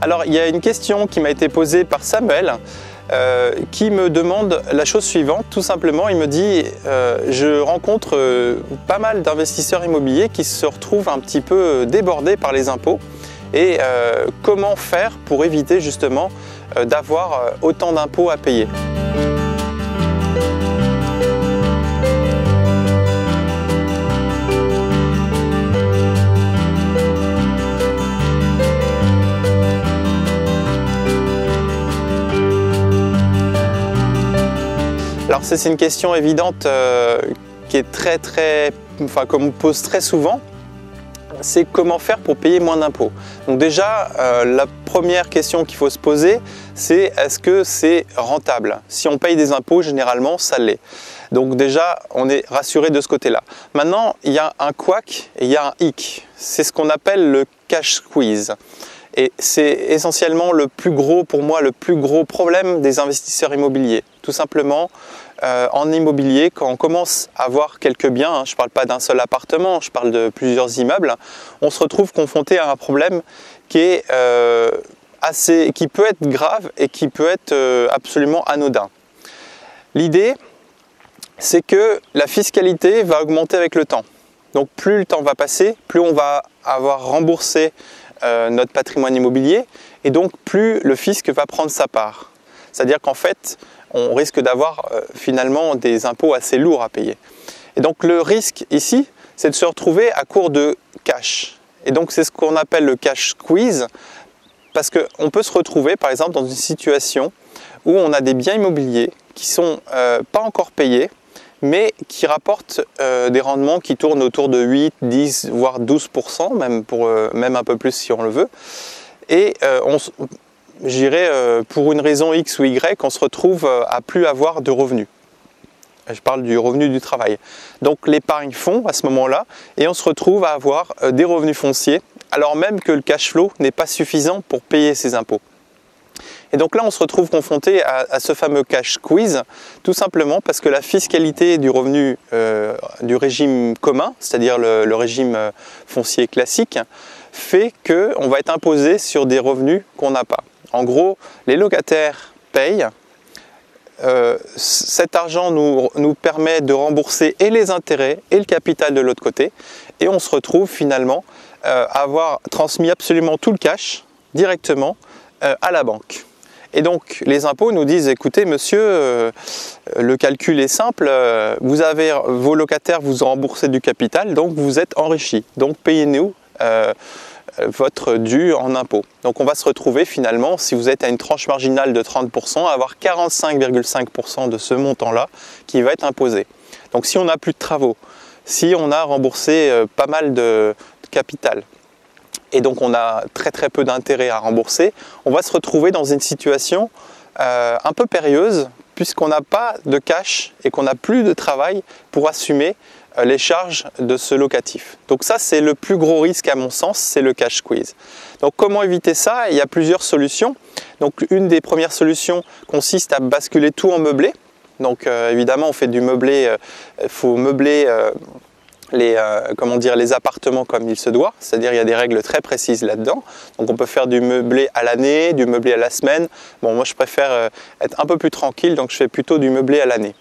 Alors, il y a une question qui m'a été posée par Samuel qui me demande la chose suivante. Tout simplement, il me dit je rencontre pas mal d'investisseurs immobiliers qui se retrouvent un petit peu débordés par les impôts et comment faire pour éviter justement d'avoir autant d'impôts à payer. Alors c'est une question évidente qui est qu'on me pose très souvent, c'est comment faire pour payer moins d'impôts. Donc déjà, la première question qu'il faut se poser, c'est est-ce que c'est rentable? Si on paye des impôts, généralement, ça l'est. Donc déjà, on est rassuré de ce côté-là. Maintenant, il y a un couac et il y a un hic. C'est ce qu'on appelle le cash squeeze. Et c'est essentiellement pour moi, le plus gros problème des investisseurs immobiliers. Tout simplement, en immobilier, quand on commence à avoir quelques biens, je ne parle pas d'un seul appartement, je parle de plusieurs immeubles, on se retrouve confronté à un problème qui peut être grave et qui peut être absolument anodin. L'idée, c'est que la fiscalité va augmenter avec le temps. Donc plus le temps va passer, plus on va avoir remboursé notre patrimoine immobilier et donc plus le fisc va prendre sa part. C'est-à-dire qu'en fait, on risque d'avoir finalement des impôts assez lourds à payer. Et donc le risque ici, c'est de se retrouver à court de cash. Et donc c'est ce qu'on appelle le cash squeeze, parce qu'on peut se retrouver par exemple dans une situation où on a des biens immobiliers qui ne sont pas encore payés, mais qui rapportent des rendements qui tournent autour de 8, 10, voire 12%, même un peu plus si on le veut. Et j'irais pour une raison X ou Y, on se retrouve à plus avoir de revenus. Je parle du revenu du travail. Donc l'épargne fond à ce moment-là, et on se retrouve à avoir des revenus fonciers, alors même que le cash flow n'est pas suffisant pour payer ses impôts. Et donc là, on se retrouve confronté à ce fameux cash squeeze, tout simplement parce que la fiscalité du revenu du régime commun, c'est-à-dire le régime foncier classique, fait qu'on va être imposé sur des revenus qu'on n'a pas. En gros, les locataires payent, cet argent nous permet de rembourser et les intérêts et le capital de l'autre côté, et on se retrouve finalement à avoir transmis absolument tout le cash directement à la banque. Et donc les impôts nous disent, écoutez monsieur, le calcul est simple, vos locataires vous ont remboursé du capital, donc vous êtes enrichis, donc payez-nous votre dû en impôts. Donc on va se retrouver finalement, si vous êtes à une tranche marginale de 30%, à avoir 45,5% de ce montant-là qui va être imposé. Donc si on n'a plus de travaux, si on a remboursé pas mal de capital, et donc on a très peu d'intérêt à rembourser, on va se retrouver dans une situation un peu périlleuse puisqu'on n'a pas de cash et qu'on n'a plus de travail pour assumer les charges de ce locatif. Donc ça, c'est le plus gros risque à mon sens, c'est le cash squeeze. Donc comment éviter ça? Il y a plusieurs solutions. Donc une des premières solutions consiste à basculer tout en meublé. Donc évidemment, on fait du meublé, il faut meubler les appartements comme il se doit, c'est-à-dire il y a des règles très précises là-dedans. Donc on peut faire du meublé à l'année, du meublé à la semaine. Bon, moi je préfère être un peu plus tranquille, donc je fais plutôt du meublé à l'année.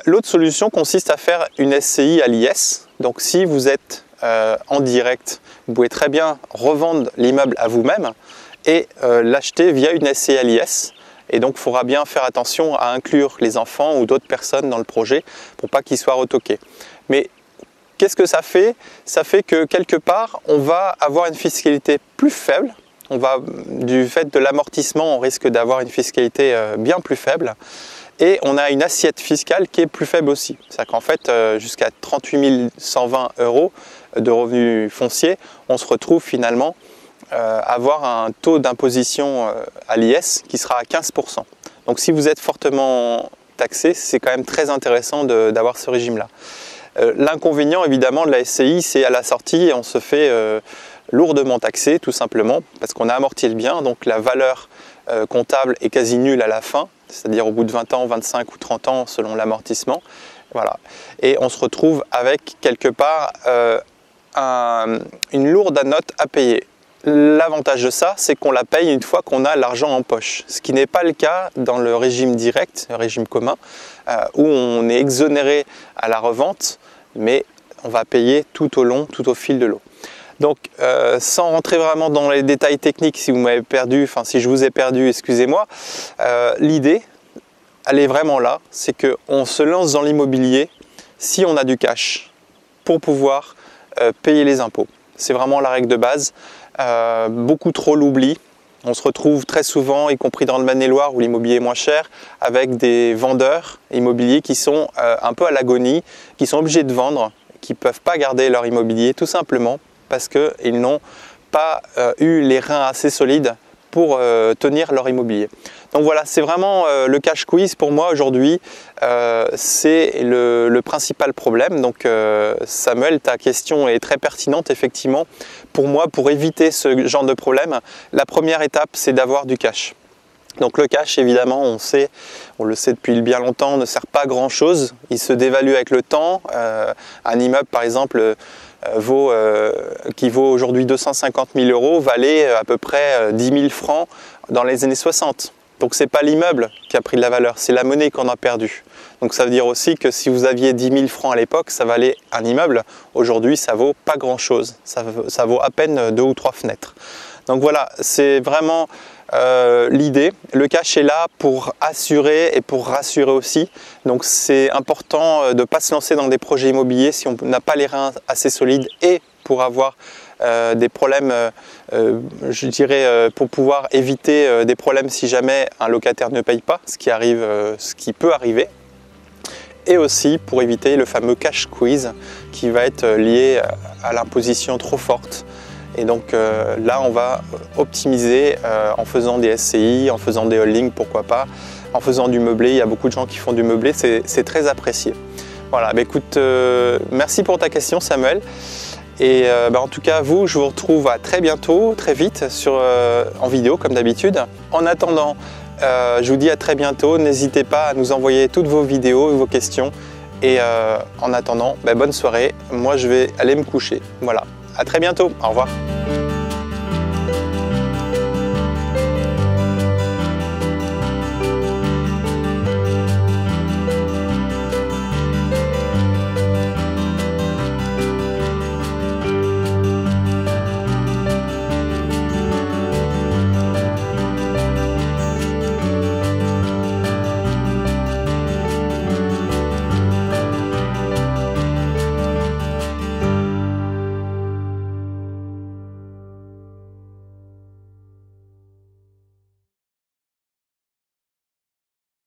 L'autre solution consiste à faire une SCI à l'IS. Donc si vous êtes en direct, vous pouvez très bien revendre l'immeuble à vous-même et l'acheter via une SCI à l'IS. Et donc il faudra bien faire attention à inclure les enfants ou d'autres personnes dans le projet pour pas qu'ils soient retoqués. Mais qu'est-ce que ça fait? Ça fait que quelque part, on va avoir une fiscalité plus faible. Du fait de l'amortissement, on risque d'avoir une fiscalité bien plus faible. Et on a une assiette fiscale qui est plus faible aussi. C'est-à-dire qu'en fait, jusqu'à 38 120 € de revenus fonciers, on se retrouve finalement à avoir un taux d'imposition à l'IS qui sera à 15%. Donc si vous êtes fortement taxé, c'est quand même très intéressant d'avoir ce régime-là. L'inconvénient évidemment de la SCI, c'est à la sortie, on se fait lourdement taxé tout simplement parce qu'on a amorti le bien, donc la valeur comptable est quasi nulle à la fin, c'est-à-dire au bout de 20 ans, 25 ou 30 ans selon l'amortissement. Voilà. Et on se retrouve avec quelque part une lourde note à payer. L'avantage de ça, c'est qu'on la paye une fois qu'on a l'argent en poche, ce qui n'est pas le cas dans le régime direct, le régime commun, où on est exonéré à la revente, mais on va payer tout au long, tout au fil de l'eau. Donc, sans rentrer vraiment dans les détails techniques, si vous m'avez perdu, enfin si je vous ai perdu, excusez-moi, l'idée, elle est vraiment là, c'est qu'on se lance dans l'immobilier si on a du cash pour pouvoir payer les impôts. C'est vraiment la règle de base. Beaucoup trop l'oublient. On se retrouve très souvent, y compris dans le Maine-et-Loire où l'immobilier est moins cher, avec des vendeurs immobiliers qui sont un peu à l'agonie, qui sont obligés de vendre, qui ne peuvent pas garder leur immobilier tout simplement parce qu'ils n'ont pas eu les reins assez solides pour tenir leur immobilier. Donc voilà, c'est vraiment le cash quiz pour moi aujourd'hui, c'est le principal problème. Donc Samuel, ta question est très pertinente effectivement. Pour moi, pour éviter ce genre de problème, la première étape c'est d'avoir du cash. Donc le cash, évidemment, on le sait depuis bien longtemps, ne sert pas à grand chose. Il se dévalue avec le temps. Un immeuble, par exemple, qui vaut aujourd'hui 250 000 euros, valait à peu près 10 000 francs dans les années 60. Donc ce n'est pas l'immeuble qui a pris de la valeur, c'est la monnaie qu'on a perdue. Donc ça veut dire aussi que si vous aviez 10 000 francs à l'époque, ça valait un immeuble. Aujourd'hui, ça vaut pas grand-chose. Ça vaut à peine 2 ou 3 fenêtres. Donc voilà, c'est vraiment l'idée. Le cash est là pour assurer et pour rassurer aussi. Donc c'est important de ne pas se lancer dans des projets immobiliers si on n'a pas les reins assez solides et pour avoir des problèmes, je dirais, pour pouvoir éviter des problèmes si jamais un locataire ne paye pas, ce qui peut arriver. Et aussi pour éviter le fameux cash quiz qui va être lié à l'imposition trop forte. Et donc là, on va optimiser en faisant des SCI, en faisant des holdings, pourquoi pas, en faisant du meublé. Il y a beaucoup de gens qui font du meublé, c'est très apprécié. Voilà, bah écoute, merci pour ta question Samuel. Et en tout cas, je vous retrouve à très bientôt, très vite, en vidéo comme d'habitude. En attendant, je vous dis à très bientôt. N'hésitez pas à nous envoyer toutes vos vidéos, vos questions. Et en attendant, bonne soirée. Moi, je vais aller me coucher. Voilà. À très bientôt. Au revoir.